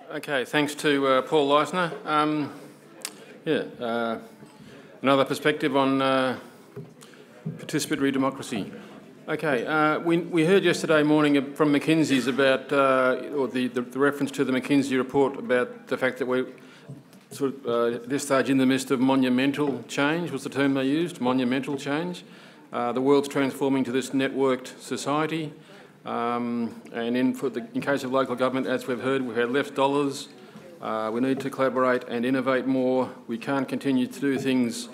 Okay, thanks to Paul Leisner. Another perspective on participatory democracy. Okay, we heard yesterday morning from McKinsey's about, or the reference to the McKinsey report about the fact that we're at this stage in the midst of monumental change, was the term they used, monumental change. The world's transforming to this networked society. And in case of local government, as we've heard, we've had less dollars. We need to collaborate and innovate more. We can't continue to do things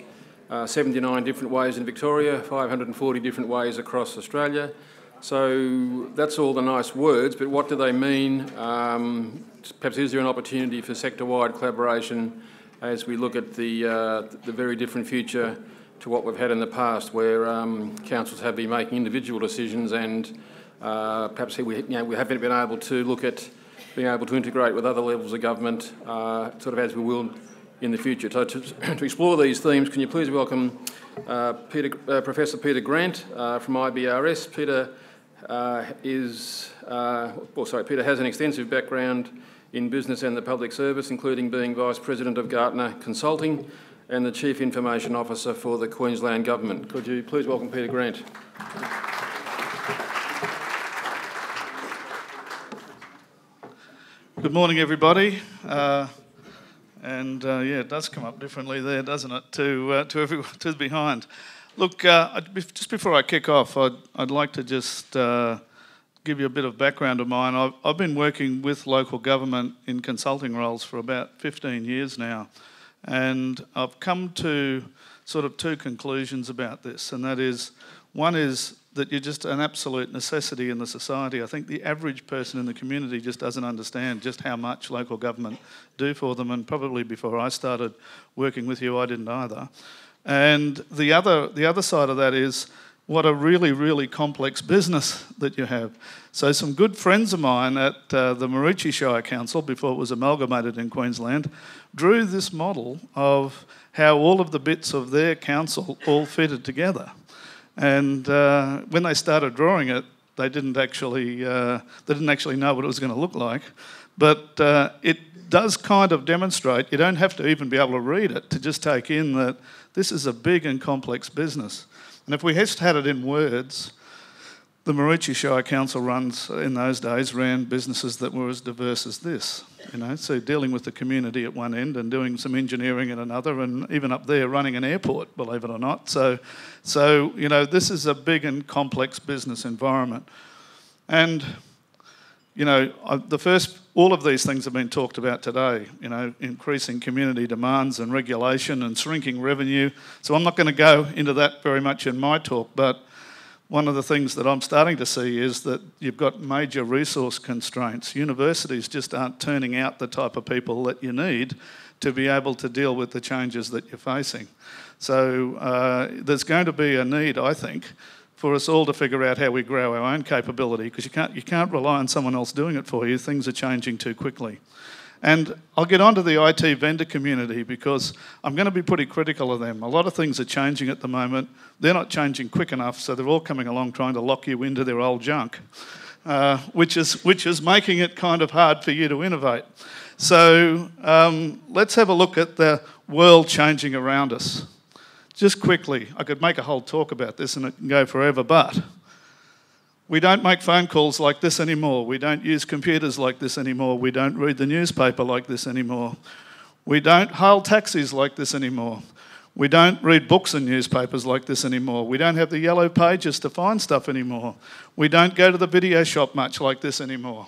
79 different ways in Victoria, 540 different ways across Australia. So that's all the nice words, but what do they mean? Perhaps is there an opportunity for sector-wide collaboration as we look at the very different future to what we've had in the past, where councils have been making individual decisions and perhaps we haven't been able to look at being able to integrate with other levels of government, sort of as we will in the future. So to explore these themes, can you please welcome Professor Peter Grant from IBRS. Peter Peter has an extensive background in business and the public service, including being Vice President of Gartner Consulting and the Chief Information Officer for the Queensland Government. Could you please welcome Peter Grant? Good morning, everybody. It does come up differently there, doesn't it, to everyone to the behind. Look, just before I kick off, I'd like to just give you a bit of background of mine. I've been working with local government in consulting roles for about 15 years now, and I've come to sort of two conclusions about this, and that is, one is that you're just an absolute necessity in the society. I think the average person in the community just doesn't understand just how much local government do for them, and probably before I started working with you, I didn't either. And the other side of that is what a really, really complex business that you have. So some good friends of mine at the Maroochy Shire Council, before it was amalgamated in Queensland, drew this model of how all of the bits of their council all fitted together. And when they started drawing it, they didn't actually know what it was going to look like. But it does kind of demonstrate, you don't have to even be able to read it to just take in that this is a big and complex business. And if we just had it in words, the Maroochy Shire Council in those days ran businesses that were as diverse as this. So dealing with the community at one end and doing some engineering at another, and even up there running an airport, believe it or not. So this is a big and complex business environment. And all of these things have been talked about today, increasing community demands and regulation and shrinking revenue. So I'm not going to go into that very much in my talk, but one of the things that I'm starting to see is that you've got major resource constraints. Universities just aren't turning out the type of people that you need to be able to deal with the changes that you're facing. So there's going to be a need, I think, for us all to figure out how we grow our own capability, because you can't rely on someone else doing it for you. Things are changing too quickly. And I'll get onto the IT vendor community because I'm going to be pretty critical of them. A lot of things are changing at the moment. They're not changing quick enough, so they're all coming along trying to lock you into their old junk, which is making it kind of hard for you to innovate. So let's have a look at the world changing around us. Just quickly, I could make a whole talk about this and it can go forever, but we don't make phone calls like this anymore. We don't use computers like this anymore. We don't read the newspaper like this anymore. We don't hail taxis like this anymore. We don't read books and newspapers like this anymore. We don't have the yellow pages to find stuff anymore. We don't go to the video shop much like this anymore.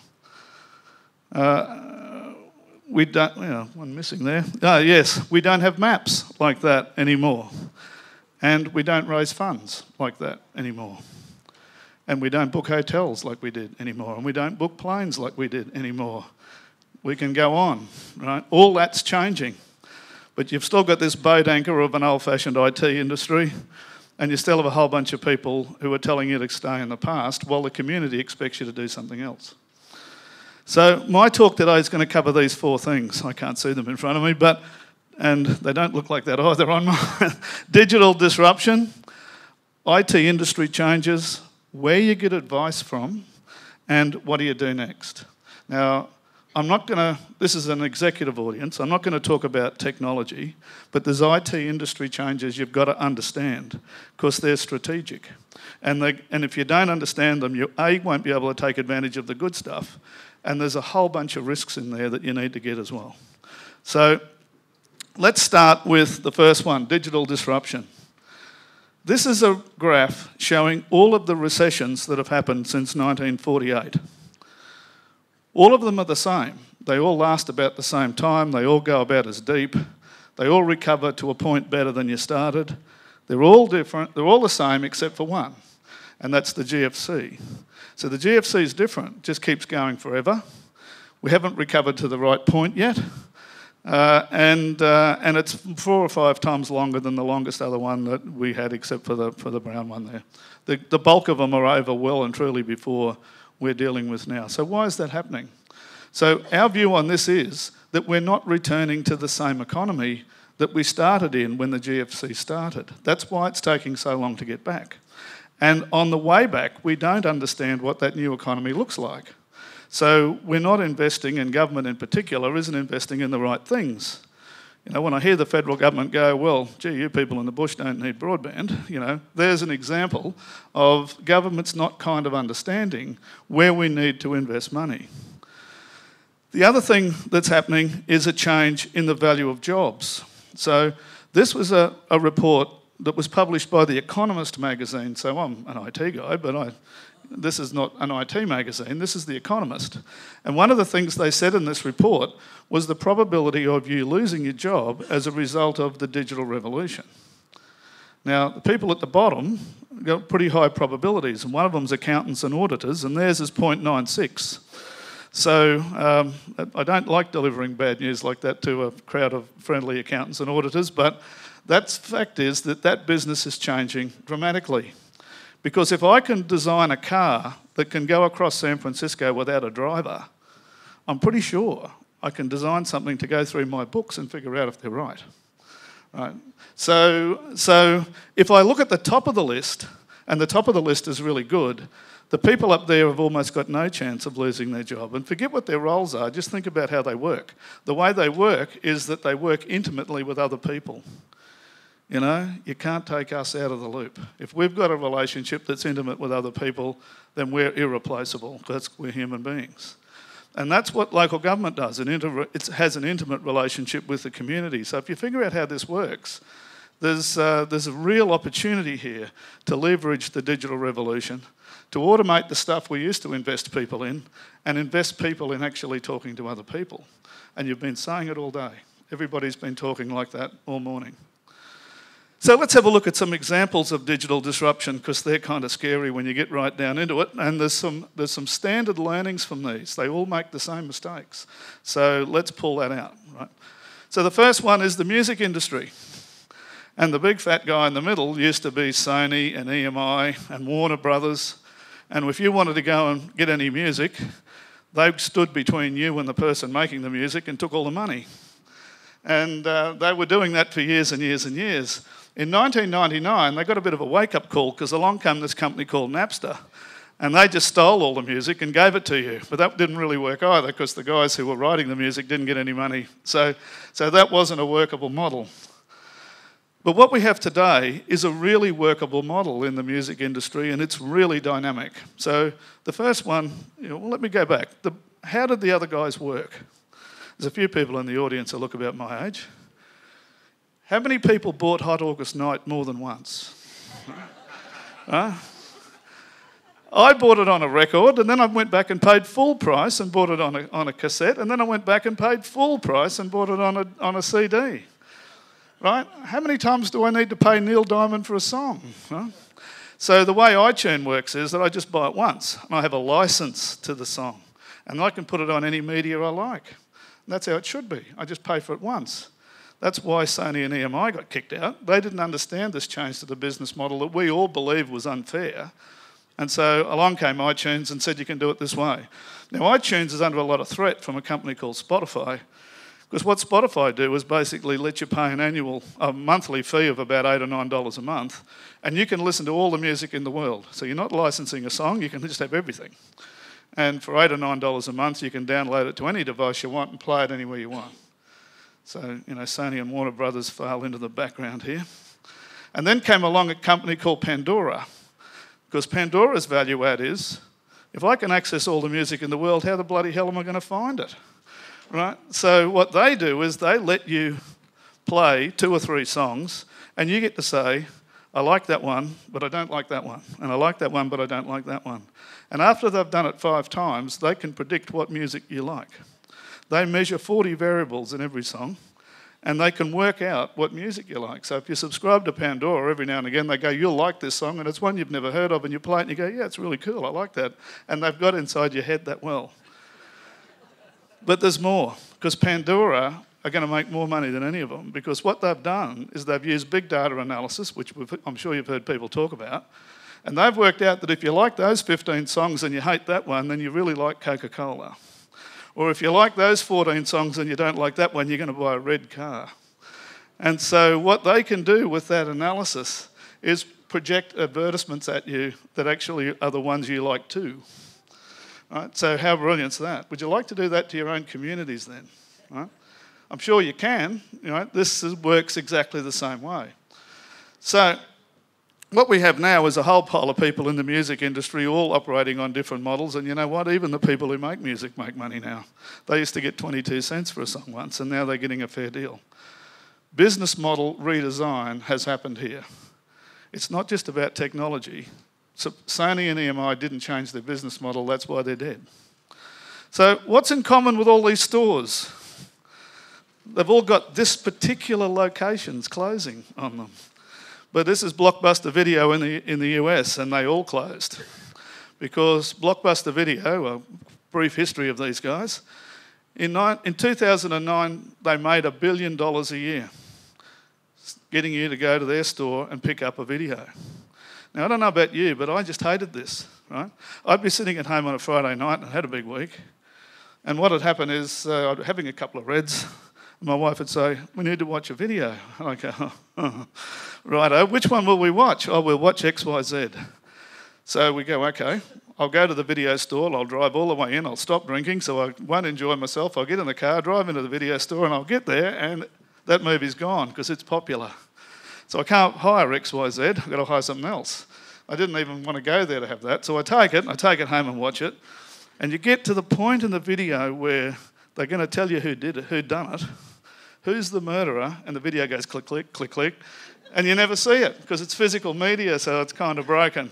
We don't, one missing there. Yes, we don't have maps like that anymore. And we don't raise funds like that anymore. And we don't book hotels like we did anymore. And we don't book planes like we did anymore. We can go on, right? All that's changing. But you've still got this boat anchor of an old-fashioned IT industry, and you still have a whole bunch of people who are telling you to stay in the past while the community expects you to do something else. So my talk today is going to cover these four things. I can't see them in front of me, and they don't look like that either on mine. Digital disruption, IT industry changes, where you get advice from, and what do you do next? Now, this is an executive audience, I'm not going to talk about technology, but there's IT industry changes you've got to understand because they're strategic. And if you don't understand them, you won't be able to take advantage of the good stuff, and there's a whole bunch of risks in there that you need to get as well. So let's start with the first one, digital disruption. This is a graph showing all of the recessions that have happened since 1948. All of them are the same. They all last about the same time. They all go about as deep. They all recover to a point better than you started. They're all different. They're all the same except for one, and that's the GFC. So the GFC is different. It just keeps going forever. We haven't recovered to the right point yet, and it's 4 or 5 times longer than the longest other one that we had, except for the brown one there. The bulk of them are over well and truly before we're dealing with now. So why is that happening? So our view on this is that we're not returning to the same economy that we started in when the GFC started. That's why it's taking so long to get back. And on the way back, we don't understand what that new economy looks like. So we're not investing, and government in particular isn't investing in the right things. You know, when I hear the federal government go, well, gee, you people in the bush don't need broadband, you know, there's an example of governments not kind of understanding where we need to invest money. The other thing that's happening is a change in the value of jobs. So this was a report that was published by The Economist magazine. So I'm an IT guy, but this is not an IT magazine, this is The Economist. And one of the things they said in this report was the probability of you losing your job as a result of the digital revolution. Now, the people at the bottom got pretty high probabilities, and one of them's accountants and auditors, and theirs is 0.96. So I don't like delivering bad news like that to a crowd of friendly accountants and auditors, but that fact is that business is changing dramatically. Because if I can design a car that can go across San Francisco without a driver, I'm pretty sure I can design something to go through my books and figure out if they're right. Right. So if I look at the top of the list, and the top of the list is really good, the people up there have almost got no chance of losing their job. And forget what their roles are, just think about how they work. The way they work is that they work intimately with other people. You know, you can't take us out of the loop. If we've got a relationship that's intimate with other people, then we're irreplaceable, because we're human beings. And that's what local government does. It has an intimate relationship with the community. So if you figure out how this works, there's a real opportunity here to leverage the digital revolution, to automate the stuff we used to invest people in, and invest people in actually talking to other people. And you've been saying it all day. Everybody's been talking like that all morning. So let's have a look at some examples of digital disruption, because they're kind of scary when you get right down into it. And there's some standard learnings from these. They all make the same mistakes. So let's pull that out. Right? So the first one is the music industry. And the big fat guy in the middle used to be Sony and EMI and Warner Brothers. And if you wanted to go and get any music, they stood between you and the person making the music and took all the money. And they were doing that for years and years and years. In 1999, they got a bit of a wake-up call, because along came this company called Napster, and they just stole all the music and gave it to you. But that didn't really work either, because the guys who were writing the music didn't get any money. So that wasn't a workable model. But what we have today is a really workable model in the music industry, and it's really dynamic. So the first one, well, let me go back. How did the other guys work? There's a few people in the audience that look about my age. How many people bought Hot August Night more than once? I bought it on a record, and then I went back and paid full price and bought it on a cassette, and then I went back and paid full price and bought it on a CD. Right? How many times do I need to pay Neil Diamond for a song? Right? So the way iTunes works is that I just buy it once, and I have a license to the song, and I can put it on any media I like. And that's how it should be. I just pay for it once. That's why Sony and EMI got kicked out. They didn't understand this change to the business model that we all believed was unfair. And so along came iTunes and said, you can do it this way. Now, iTunes is under a lot of threat from a company called Spotify, because what Spotify do is basically let you pay a monthly fee of about $8 or $9 a month, and you can listen to all the music in the world. So you're not licensing a song, you can just have everything. And for $8 or $9 a month, you can download it to any device you want and play it anywhere you want. So, you know, Sony and Warner Brothers file into the background here. And then came along a company called Pandora, because Pandora's value add is, if I can access all the music in the world, how the bloody hell am I going to find it? Right? So what they do is they let you play 2 or 3 songs, and you get to say, I like that one, but I don't like that one. And I like that one, but I don't like that one. And after they've done it 5 times, they can predict what music you like. They measure 40 variables in every song, and they can work out what music you like. So if you subscribe to Pandora, every now and again they go, you'll like this song, and it's one you've never heard of, and you play it and you go, yeah, it's really cool, I like that. And they've got inside your head that well. But there's more, because Pandora are going to make more money than any of them, because what they've done is they've used big data analysis, which I'm sure you've heard people talk about, and they've worked out that if you like those 15 songs and you hate that one, then you really like Coca-Cola. Or if you like those 14 songs and you don't like that one, you're going to buy a red car. And so what they can do with that analysis is project advertisements at you that actually are the ones you like too. Right? So how brilliant's that? Would you like to do that to your own communities then? Right? I'm sure you can. You know, this works exactly the same way. So what we have now is a whole pile of people in the music industry all operating on different models, and you know what? Even the people who make music make money now. They used to get 22 cents for a song once, and now they're getting a fair deal. Business model redesign has happened here. It's not just about technology. So Sony and EMI didn't change their business model, that's why they're dead. So what's in common with all these stores? They've all got this particular locations closing on them. But this is Blockbuster Video in the US, and they all closed. Because Blockbuster Video, a brief history of these guys, in 2009 they made $1 billion a year, getting you to go to their store and pick up a video. Now, I don't know about you, but I just hated this, right? I'd be sitting at home on a Friday night, and I had a big week, and what had happened is I'd be having a couple of Reds, and my wife would say, we need to watch a video. And I'd go, righto, which one will we watch? Oh, we'll watch XYZ. So we go, okay, I'll go to the video store, I'll drive all the way in, I'll stop drinking so I won't enjoy myself, I'll get in the car, drive into the video store, and I'll get there, and that movie's gone because it's popular. So I can't hire XYZ, I've got to hire something else. I didn't even want to go there to have that, so I take it home and watch it, and you get to the point in the video where they're going to tell you who did it, who'd done it, who's the murderer, and the video goes click, click, click, click, and you never see it because it's physical media, so it's kind of broken.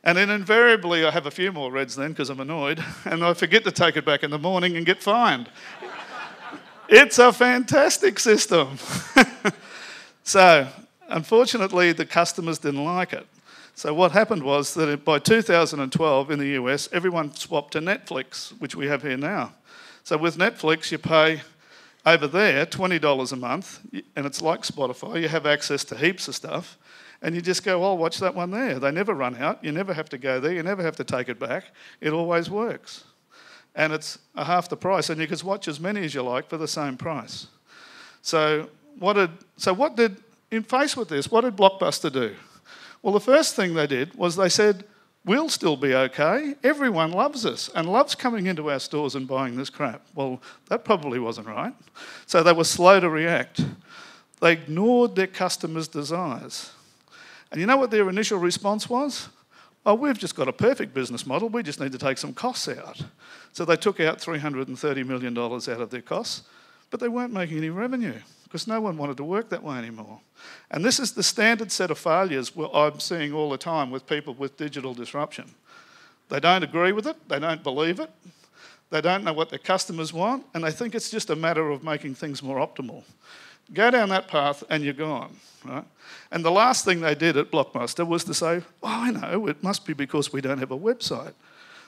And then invariably I have a few more Reds then because I'm annoyed, and I forget to take it back in the morning and get fined. It's a fantastic system. So, unfortunately, the customers didn't like it. So what happened was that by 2012 in the US, everyone swapped to Netflix, which we have here now. So with Netflix, you pay over there $20 a month, and it's like Spotify. You have access to heaps of stuff, and you just go, I'll watch that one there. They never run out. You never have to go there. You never have to take it back. It always works. And it's half the price, and you can watch as many as you like for the same price. So in face with this, what did Blockbuster do? Well, the first thing they did was they said, we'll still be okay. Everyone loves us and loves coming into our stores and buying this crap. Well, that probably wasn't right. So they were slow to react. They ignored their customers' desires. And you know what their initial response was? Oh, we've just got a perfect business model. We just need to take some costs out. So they took out $330 million out of their costs, but they weren't making any revenue because no one wanted to work that way anymore. And this is the standard set of failures I'm seeing all the time with people with digital disruption. They don't agree with it, they don't believe it, they don't know what their customers want, and they think it's just a matter of making things more optimal. Go down that path and you're gone, right? And the last thing they did at Blockbuster was to say, oh, I know, it must be because we don't have a website.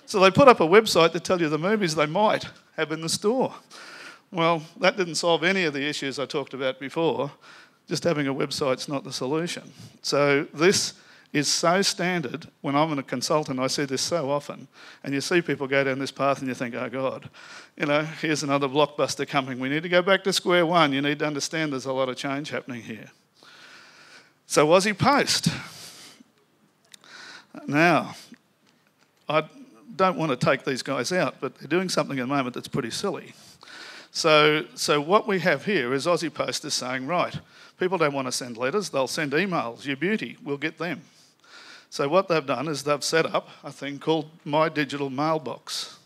So they put up a website to tell you the movies they might have in the store. Well, that didn't solve any of the issues I talked about before. Just having a website's not the solution. So this is so standard. When I'm a consultant, I see this so often. And you see people go down this path and you think, oh, God, you know, here's another Blockbuster coming. We need to go back to square one. You need to understand there's a lot of change happening here. So Aussie Post. Now, don't want to take these guys out, but they're doing something at the moment that's pretty silly. So what we have here is Aussie Post is saying, right, people don't want to send letters, they'll send emails. You beauty, we'll get them. So what they've done is they've set up a thing called My Digital Mailbox.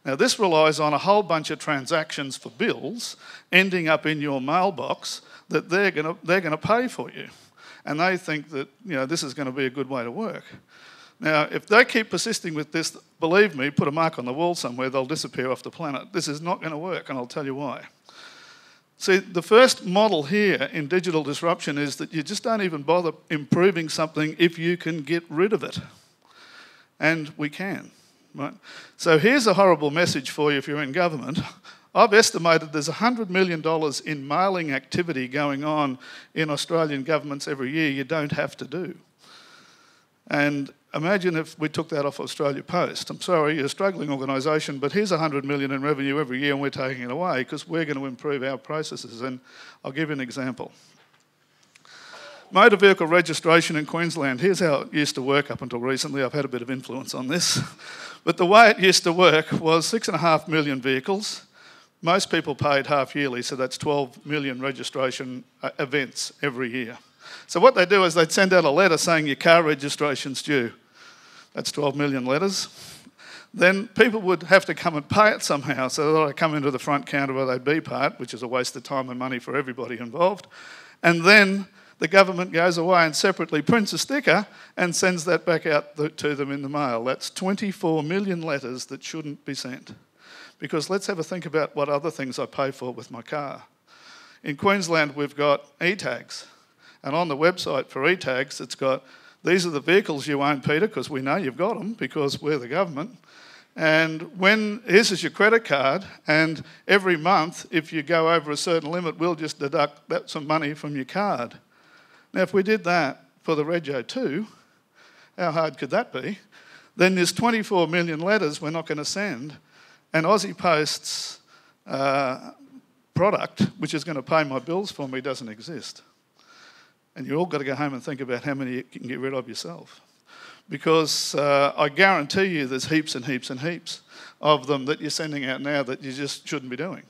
Now this relies on a whole bunch of transactions for bills ending up in your mailbox that they're going to pay for you. And they think that, you know, this is going to be a good way to work. Now, if they keep persisting with this, believe me, put a mark on the wall somewhere, they'll disappear off the planet. This is not going to work, and I'll tell you why. See, the first model here in digital disruption is that you just don't even bother improving something if you can get rid of it. And we can, right? So here's a horrible message for you if you're in government. I've estimated there's $100 million in mailing activity going on in Australian governments every year you don't have to do. And imagine if we took that off Australia Post. I'm sorry, you're a struggling organisation, but here's $100 million in revenue every year and we're taking it away because we're going to improve our processes. And I'll give you an example. Motor vehicle registration in Queensland. Here's how it used to work up until recently. I've had a bit of influence on this. But the way it used to work was 6.5 million vehicles. Most people paid half yearly, so that's 12 million registration events every year. So what they do is they'd send out a letter saying your car registration's due. That's 12 million letters. Then people would have to come and pay it somehow, so they'd come into the front counter where they'd be part, which is a waste of time and money for everybody involved. And then the government goes away and separately prints a sticker and sends that back out to them in the mail. That's 24 million letters that shouldn't be sent. Because let's have a think about what other things I pay for with my car. In Queensland, we've got e-tags. And on the website for e-tags, it's got, these are the vehicles you own, Peter, because we know you've got them because we're the government. And this is your credit card, and every month, if you go over a certain limit, we'll just deduct some money from your card. Now, if we did that for the Rego too, how hard could that be? Then there's 24 million letters we're not going to send, and Aussie Post's product, which is going to pay my bills for me, doesn't exist. And you've all got to go home and think about how many you can get rid of yourself. Because I guarantee you there's heaps and heaps and heaps of them that you're sending out now that you just shouldn't be doing.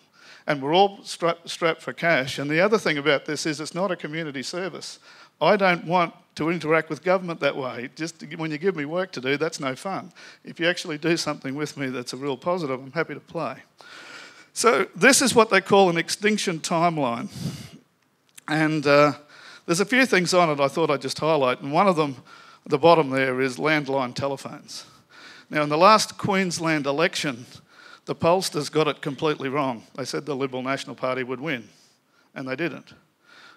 And we're all strapped for cash. And the other thing about this is it's not a community service. I don't want to interact with government that way. Just when you give me work to do, that's no fun. If you actually do something with me that's a real positive, I'm happy to play. So this is what they call an extinction timeline. And there's a few things on it I thought I'd just highlight. And one of them, at the bottom there, is landline telephones. Now, in the last Queensland election, the pollsters got it completely wrong. They said the Liberal National Party would win, and they didn't.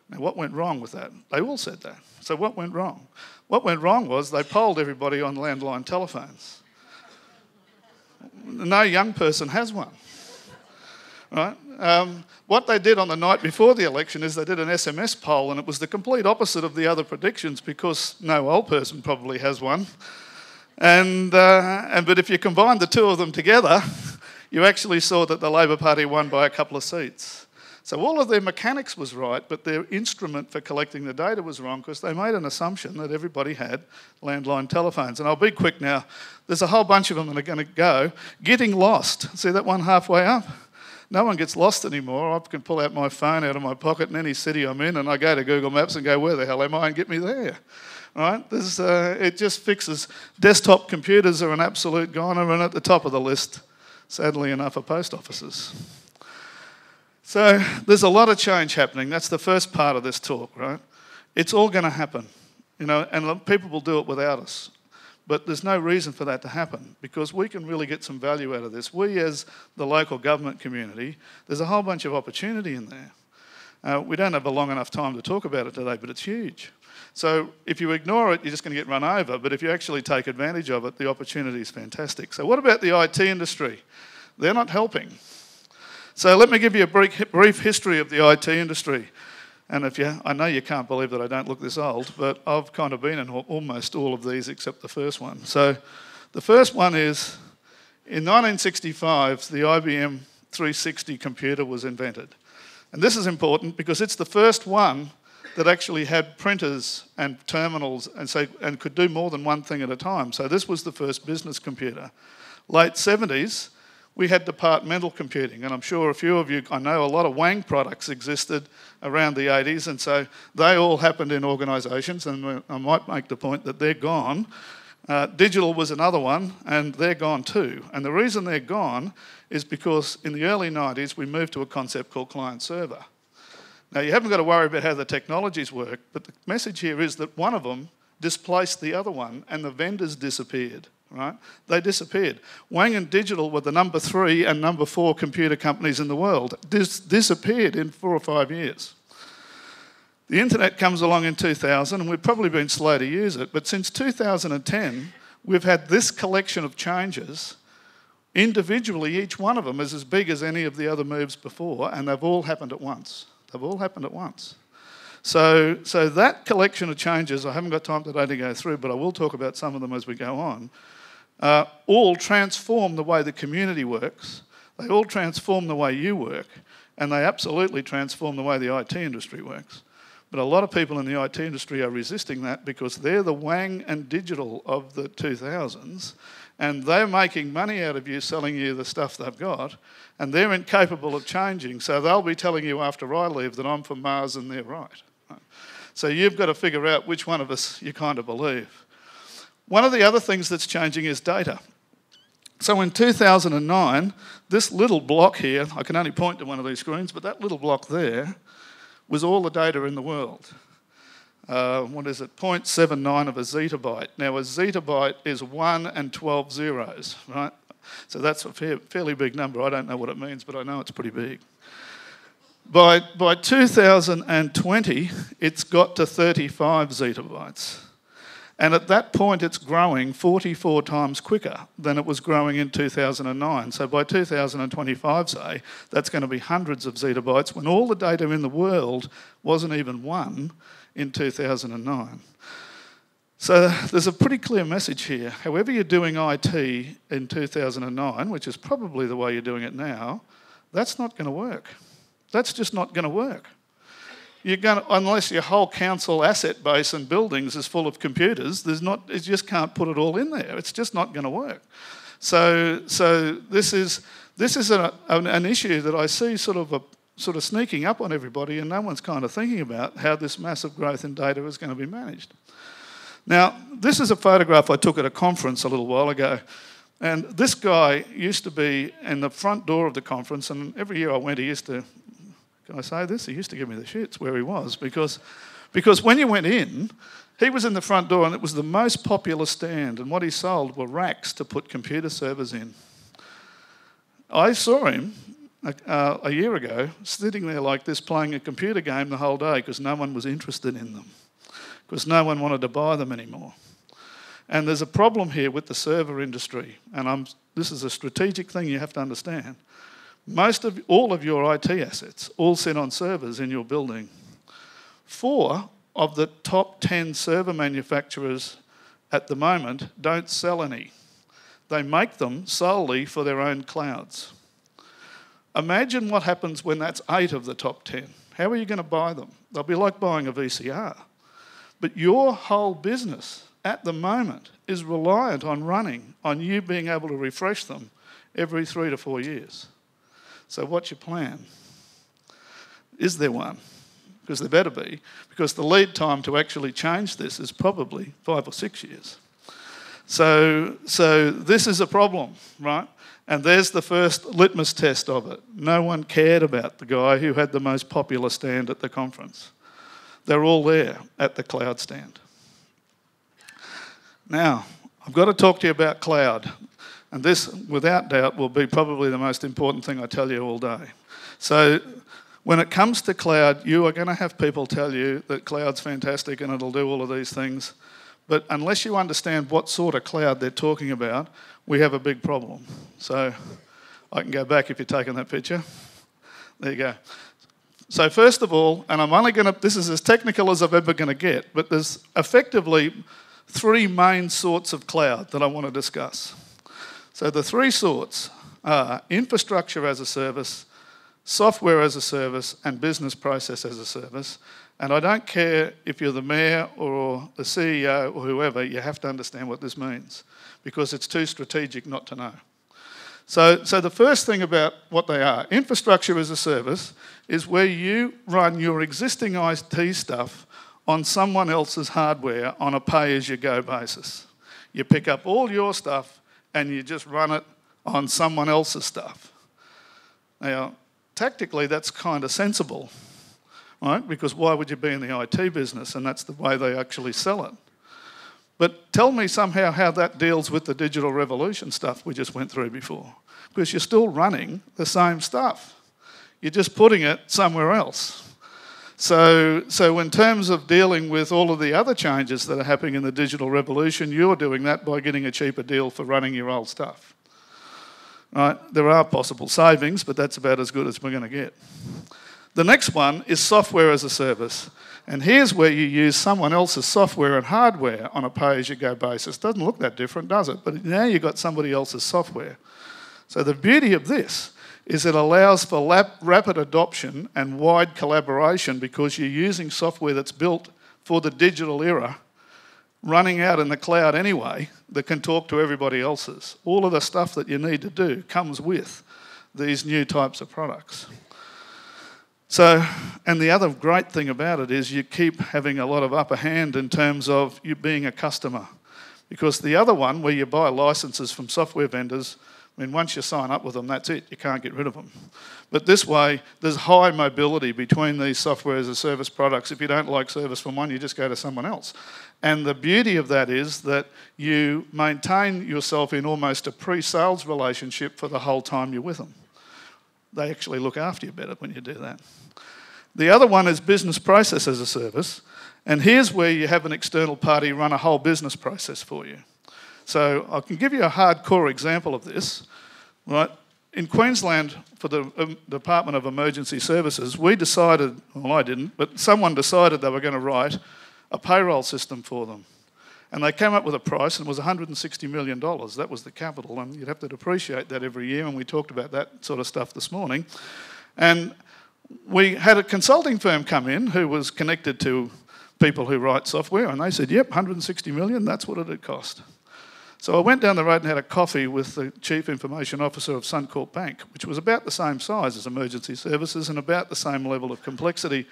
Now, what went wrong with that? They all said that. So what went wrong? What went wrong was they polled everybody on landline telephones. No young person has one. Right? What they did on the night before the election is they did an SMS poll, and it was the complete opposite of the other predictions because no old person probably has one. But if you combined the two of them together, you actually saw that the Labor Party won by a couple of seats. So all of their mechanics was right, but their instrument for collecting the data was wrong because they made an assumption that everybody had landline telephones. And I'll be quick now. There's a whole bunch of them that are going to go. Getting lost. See that one halfway up? No one gets lost anymore. I can pull out my phone out of my pocket in any city I'm in and I go to Google Maps and go, where the hell am I, and get me there. Right? It just fixes. Desktop computers are an absolute goner, and at the top of the list, sadly enough, are post offices. So there's a lot of change happening. That's the first part of this talk, right? It's all going to happen, you know, and people will do it without us. But there's no reason for that to happen because we can really get some value out of this. We, as the local government community, there's a whole bunch of opportunity in there. We don't have a long enough time to talk about it today, but it's huge. So if you ignore it, you're just going to get run over. But if you actually take advantage of it, the opportunity is fantastic. So what about the IT industry? They're not helping. So let me give you a brief history of the IT industry. And I know you can't believe that I don't look this old, but I've kind of been in almost all of these except the first one. So the first one is, in 1965, the IBM 360 computer was invented. And this is important because it's the first one that actually had printers and terminals and could do more than one thing at a time. So this was the first business computer. Late 70s, we had departmental computing, and I'm sure a few of you, I know a lot of Wang products existed around the 80s, and so they all happened in organisations, and I might make the point that they're gone. Digital was another one, and they're gone too. And the reason they're gone is because in the early 90s, we moved to a concept called client-server. Now, you haven't got to worry about how the technologies work, but the message here is that one of them displaced the other one, and the vendors disappeared, right? They disappeared. Wang and Digital were the number 3 and number 4 computer companies in the world. Disappeared in 4 or 5 years. The internet comes along in 2000, and we've probably been slow to use it, but since 2010, we've had this collection of changes. Individually, each one of them is as big as any of the other moves before, and they've all happened at once. They've all happened at once. So that collection of changes, I haven't got time today to go through, but I will talk about some of them as we go on, all transform the way the community works. They all transform the way you work, and they absolutely transform the way the IT industry works. But a lot of people in the IT industry are resisting that because they're the Wang and Digital of the 2000s, and they're making money out of you selling you the stuff they've got, and they're incapable of changing, so they'll be telling you after I leave that I'm from Mars and they're right. So you've got to figure out which one of us you kind of believe. One of the other things that's changing is data. So in 2009, this little block here, I can only point to one of these screens, but that little block there was all the data in the world. What is it? 0.79 of a zettabyte. Now, a zettabyte is 1 and 12 zeros, right? So that's a fairly big number. I don't know what it means, but I know it's pretty big. By 2020, it's got to 35 zettabytes. And at that point, it's growing 44 times quicker than it was growing in 2009. So by 2025, say, that's going to be hundreds of zettabytes when all the data in the world wasn't even 1 in 2009. So there's a pretty clear message here. However you're doing IT in 2009, which is probably the way you're doing it now, that's not going to work. That's just not going to work. You're going to, unless your whole council asset base and buildings is full of computers, you just can't put it all in there. It's just not going to work. So this is an issue that I see sort of sneaking up on everybody, and no one's kind of thinking about how this massive growth in data is going to be managed. Now, this is a photograph I took at a conference a little while ago, and this guy used to be in the front door of the conference, and every year I went, he used to, can I say this? He used to give me the shits where he was, because when you went in, he was in the front door, and it was the most popular stand, and what he sold were racks to put computer servers in. I saw him a year ago sitting there like this playing a computer game the whole day because no one was interested in them, because no one wanted to buy them anymore. And there's a problem here with the server industry, and this is a strategic thing you have to understand. All of your IT assets all sit on servers in your building. 4 of the top 10 server manufacturers at the moment don't sell any. They make them solely for their own clouds. Imagine what happens when that's 8 of the top 10. How are you going to buy them? They'll be like buying a VCR. But your whole business at the moment is reliant on running, on you being able to refresh them every 3 to 4 years. So what's your plan? Is there one? Because there better be, because the lead time to actually change this is probably 5 or 6 years. So this is a problem, right? And there's the first litmus test of it. No one cared about the guy who had the most popular stand at the conference. They're all there at the cloud stand. Now, I've got to talk to you about cloud. And this, without doubt, will be probably the most important thing I tell you all day. So when it comes to cloud, you are going to have people tell you that cloud's fantastic and it'll do all of these things. But unless you understand what sort of cloud they're talking about, we have a big problem. So I can go back if you're taking that picture. There you go. So first of all, and I'm only going to, this is as technical as I'm ever going to get, but there's effectively 3 main sorts of cloud that I want to discuss. So the 3 sorts are infrastructure as a service, software as a service, and business process as a service. And I don't care if you're the mayor or the CEO or whoever, you have to understand what this means, because it's too strategic not to know. So the first thing about what they are, infrastructure as a service, is where you run your existing IT stuff on someone else's hardware on a pay-as-you-go basis. You pick up all your stuff and you just run it on someone else's stuff. Now, tactically, that's kind of sensible, right? Because why would you be in the IT business? And that's the way they actually sell it. But tell me somehow how that deals with the digital revolution stuff we just went through before. Because you're still running the same stuff. You're just putting it somewhere else. So in terms of dealing with all of the other changes that are happening in the digital revolution, you're doing that by getting a cheaper deal for running your old stuff. Right? There are possible savings, but that's about as good as we're going to get. The next one is software as a service. And here's where you use someone else's software and hardware on a pay-as-you-go basis. Doesn't look that different, does it? But now you've got somebody else's software. So the beauty of this is it allows for rapid adoption and wide collaboration because you're using software that's built for the digital era, running out in the cloud anyway, that can talk to everybody else's. All of the stuff that you need to do comes with these new types of products. So, and the other great thing about it is you keep having a lot of upper hand in terms of you being a customer. Because the other one, where you buy licenses from software vendors, I mean, once you sign up with them, that's it. You can't get rid of them. But this way, there's high mobility between these software as a service products. If you don't like service from one, you just go to someone else. And the beauty of that is that you maintain yourself in almost a pre-sales relationship for the whole time you're with them. They actually look after you better when you do that. The other one is business process as a service. And here's where you have an external party run a whole business process for you. So I can give you a hardcore example of this. Right? In Queensland, for the Department of Emergency Services, we decided, well, I didn't, but someone decided they were going to write a payroll system for them. And they came up with a price, and it was $160 million. That was the capital, and you'd have to depreciate that every year, and we talked about that sort of stuff this morning. And we had a consulting firm come in who was connected to people who write software, and they said, yep, $160 million, that's what it'd cost. So I went down the road and had a coffee with the Chief Information Officer of Suncorp Bank, which was about the same size as Emergency Services and about the same level of complexity.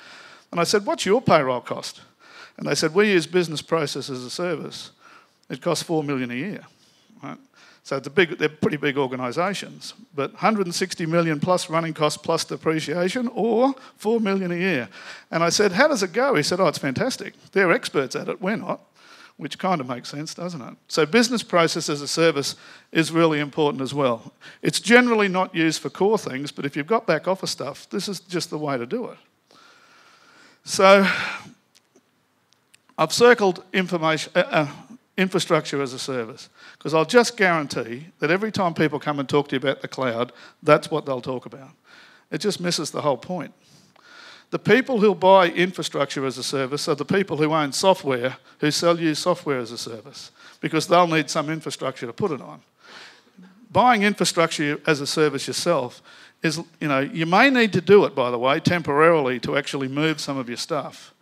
And I said, what's your payroll cost? And they said, we use business process as a service. It costs $4 million a year. Right? So they're pretty big organisations, but $160 million plus running costs plus depreciation, or $4 million a year. And I said, how does it go? He said, oh, it's fantastic. They're experts at it, we're not. Which kind of makes sense, doesn't it? So business process as a service is really important as well. It's generally not used for core things, but if you've got back office stuff, this is just the way to do it. So I've circled infrastructure as a service, because I'll just guarantee that every time people come and talk to you about the cloud, that's what they'll talk about. It just misses the whole point. The people who'll buy infrastructure as a service are the people who own software, who sell you software as a service, because they'll need some infrastructure to put it on. Buying infrastructure as a service yourself is, you may need to do it, by the way, temporarily to actually move some of your stuff.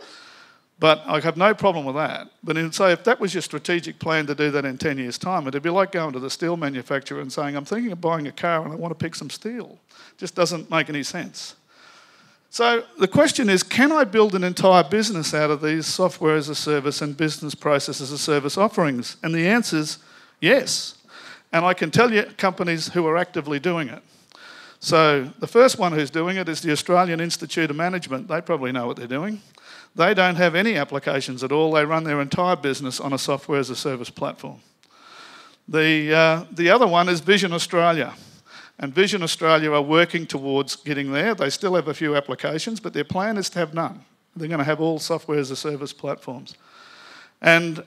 But I have no problem with that. But say if that was your strategic plan to do that in 10 years' time, it'd be like going to the steel manufacturer and saying, I'm thinking of buying a car and I want to pick some steel. It just doesn't make any sense. So the question is, can I build an entire business out of these software as a service and business process as a service offerings? And the answer is yes. And I can tell you companies who are actively doing it. So the first one who's doing it is the Australian Institute of Management. They probably know what they're doing. They don't have any applications at all. They run their entire business on a software as a service platform. The other one is Vision Australia. And Vision Australia are working towards getting there. They still have a few applications, but their plan is to have none. They're going to have all software as a service platforms. And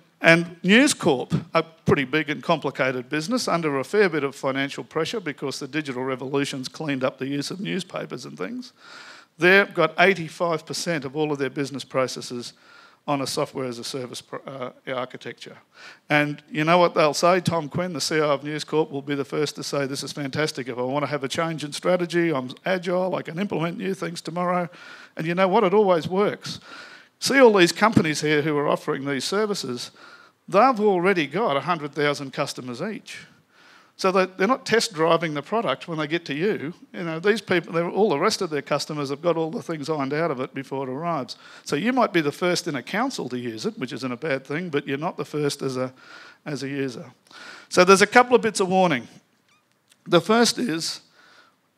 News Corp, a pretty big and complicated business under a fair bit of financial pressure because the digital revolution's cleaned up the use of newspapers and things. They've got 85% of all of their business processes on a software as a service architecture. And you know what they'll say? Tom Quinn, the CEO of News Corp, will be the first to say, this is fantastic. If I want to have a change in strategy, I'm agile, I can implement new things tomorrow. And you know what? It always works. See all these companies here who are offering these services, they've already got 100,000 customers each. So they're not test driving the product when they get to you. You know, these people, all the rest of their customers have got all the things ironed out of it before it arrives. So you might be the first in a council to use it, which isn't a bad thing, but you're not the first as a user. So there's a couple of bits of warning. The first is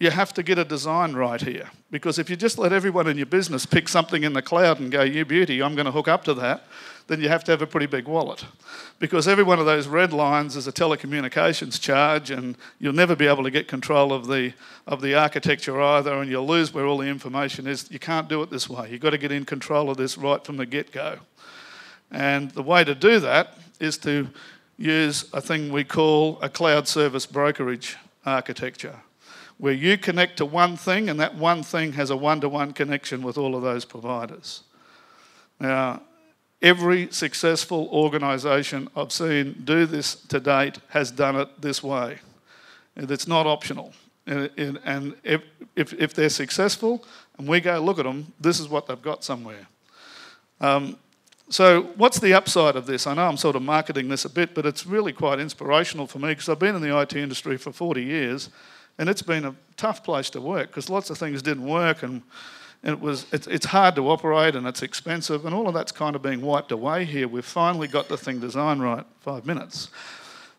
you have to get a design right here, because if you just let everyone in your business pick something in the cloud and go, you beauty, I'm going to hook up to that, then you have to have a pretty big wallet. Because every one of those red lines is a telecommunications charge, and you'll never be able to get control of the architecture either, and you'll lose where all the information is. You can't do it this way. You've got to get in control of this right from the get-go. And the way to do that is to use a thing we call a cloud service brokerage architecture, where you connect to one thing and that one thing has a one-to-one connection with all of those providers. Now, every successful organisation I've seen do this to date has done it this way. And it's not optional. And if they're successful and we go look at them, this is what they've got somewhere. So what's the upside of this? I know I'm sort of marketing this a bit, but it's really quite inspirational for me because I've been in the IT industry for 40 years and it's been a tough place to work because lots of things didn't work and it's hard to operate and it's expensive and all of that's kind of being wiped away here. We've finally got the thing designed right, 5 minutes.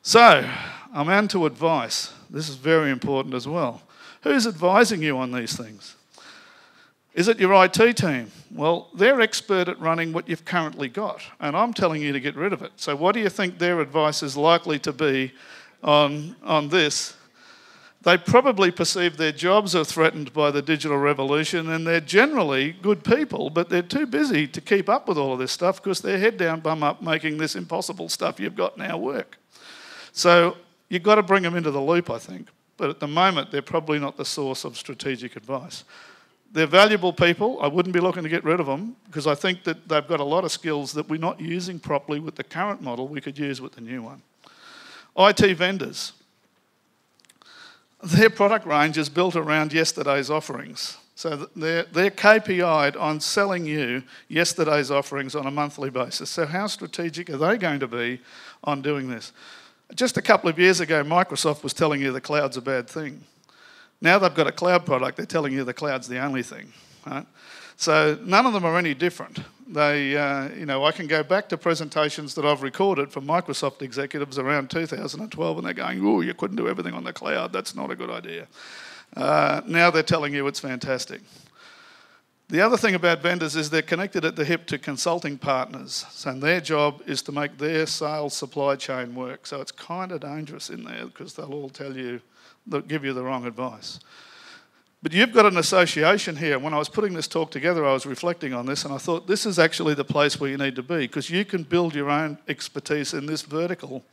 So I'm on to advice. This is very important as well. Who's advising you on these things? Is it your IT team? Well, they're expert at running what you've currently got, and I'm telling you to get rid of it. So what do you think their advice is likely to be on this? They probably perceive their jobs are threatened by the digital revolution, and they're generally good people, but they're too busy to keep up with all of this stuff because they're head down, bum up, making this impossible stuff you've got now work. So you've got to bring them into the loop, I think. But at the moment, they're probably not the source of strategic advice. They're valuable people. I wouldn't be looking to get rid of them because I think that they've got a lot of skills that we're not using properly with the current model we could use with the new one. IT vendors. Their product range is built around yesterday's offerings. So they're KPI'd on selling you yesterday's offerings on a monthly basis. So how strategic are they going to be on doing this? Just a couple of years ago, Microsoft was telling you the cloud's a bad thing. Now they've got a cloud product, they're telling you the cloud's the only thing. Right? So none of them are any different. I can go back to presentations that I've recorded from Microsoft executives around 2012 and they're going, oh, you couldn't do everything on the cloud, that's not a good idea. Now they're telling you it's fantastic. The other thing about vendors is they're connected at the hip to consulting partners. So their job is to make their sales supply chain work. So it's kind of dangerous in there because they'll all tell you, they'll give you the wrong advice. But you've got an association here. When I was putting this talk together, I was reflecting on this and I thought this is actually the place where you need to be because you can build your own expertise in this vertical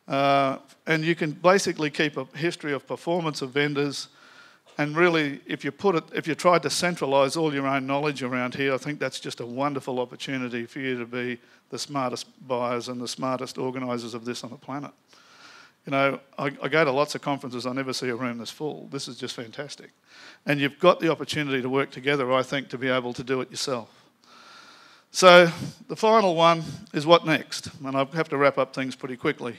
and you can basically keep a history of performance of vendors. And really, if you tried to centralise all your own knowledge around here, I think that's just a wonderful opportunity for you to be the smartest buyers and the smartest organisers of this on the planet. You know, I go to lots of conferences, I never see a room this full. This is just fantastic. And you've got the opportunity to work together, I think, to be able to do it yourself. So the final one is what next? And I have to wrap up things pretty quickly.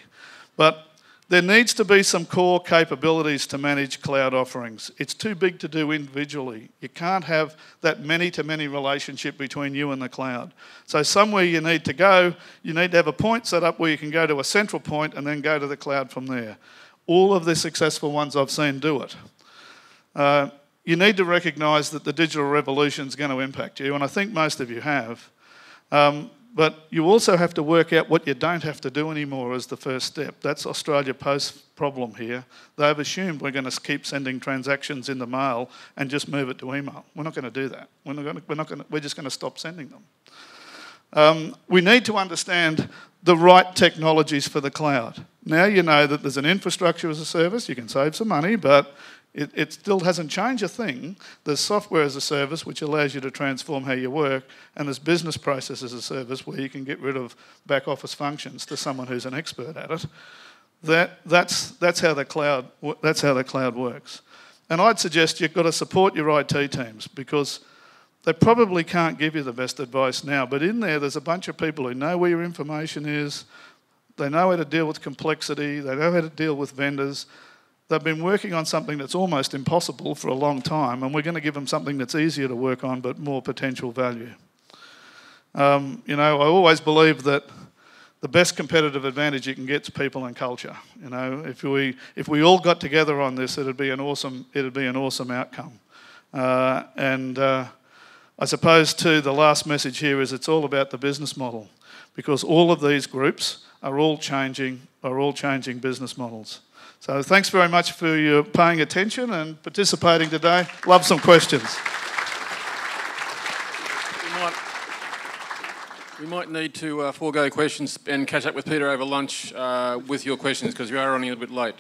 But there needs to be some core capabilities to manage cloud offerings. It's too big to do individually. You can't have that many-to-many relationship between you and the cloud. So somewhere you need to go, you need to have a point set up where you can go to a central point and then go to the cloud from there. All of the successful ones I've seen do it. You need to recognise that the digital revolution is going to impact you, and I think most of you have. But you also have to work out what you don't have to do anymore as the first step. That's Australia Post's problem here. They've assumed we're going to keep sending transactions in the mail and just move it to email. We're not going to do that. We're just going to stop sending them. We need to understand the right technologies for the cloud. Now you know that there's an infrastructure as a service. You can save some money, but it still hasn't changed a thing. There's software as a service, which allows you to transform how you work, and there's business process as a service where you can get rid of back office functions to someone who's an expert at it. That's how the cloud works. And I'd suggest you've got to support your IT teams because they probably can't give you the best advice now, but in there's a bunch of people who know where your information is. they know how to deal with complexity, they know how to deal with vendors. They've been working on something that's almost impossible for a long time, and we're going to give them something that's easier to work on but more potential value. You know, I always believe that the best competitive advantage you can get is people and culture. You know, if we all got together on this, it'd be an awesome outcome. I suppose too, the last message here is it's all about the business model, because all of these groups are all changing business models. So thanks very much for your paying attention and participating today. Love some questions. We might need to forego questions and catch up with Peter over lunch with your questions, because you are running a bit late.